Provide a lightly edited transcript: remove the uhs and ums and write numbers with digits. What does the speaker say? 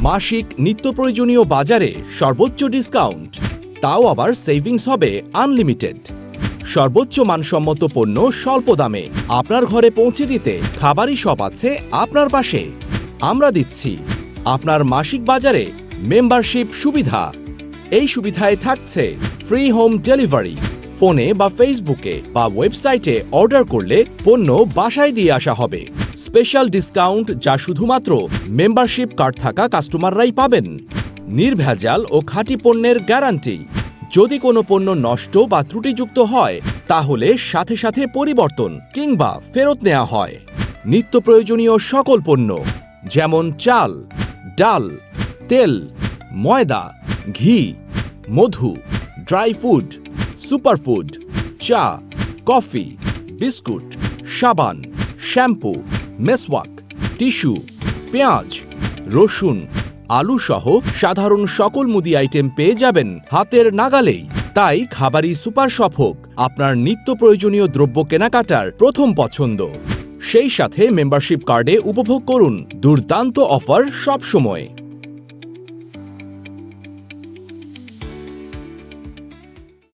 মাসিক নিত্য প্রয়োজনীয় বাজারে সর্বোচ্চ ডিসকাউন্ট, তাও আবার সেভিংস হবে আনলিমিটেড। সর্বোচ্চ মানসম্মত পণ্য স্বল্প দামে আপনার ঘরে পৌঁছে দিতে খাবারই শপ আছে আপনার পাশে। আমরা দিচ্ছি আপনার মাসিক বাজারে মেম্বারশিপ সুবিধা। এই সুবিধায় থাকছে ফ্রি হোম ডেলিভারি। ফোনে বা ফেসবুকে বা ওয়েবসাইটে অর্ডার করলে পণ্য বাসায় দিয়ে আসা হবে। স্পেশাল ডিসকাউন্ট যা শুধুমাত্র মেম্বারশিপ কার্ড থাকা কাস্টমাররাই পাবেন। নির্ভেজাল ও খাঁটি পণ্যের গ্যারান্টি। যদি কোনো পণ্য নষ্ট বা ত্রুটিযুক্ত হয় তাহলে সাথে সাথে পরিবর্তন কিংবা ফেরত নেওয়া হয়। নিত্য প্রয়োজনীয় সকল পণ্য যেমন চাল, ডাল, তেল, ময়দা, ঘি, মধু, ড্রাই ফুড, সুপারফুড, চা, কফি, বিস্কুট, সাবান, শ্যাম্পু, মেসওয়াক, টিস্যু, পেঁয়াজ, রসুন, আলু সহ সাধারণ সকল মুদি আইটেম পেয়ে যাবেন হাতের নাগালেই। তাই খাবারি সুপার শপ হোক আপনার নিত্য প্রয়োজনীয় দ্রব্য কেনাকাটার প্রথম পছন্দ। সেই সাথে মেম্বারশিপ কার্ডে উপভোগ করুন দুর্দান্ত অফার সব সময়।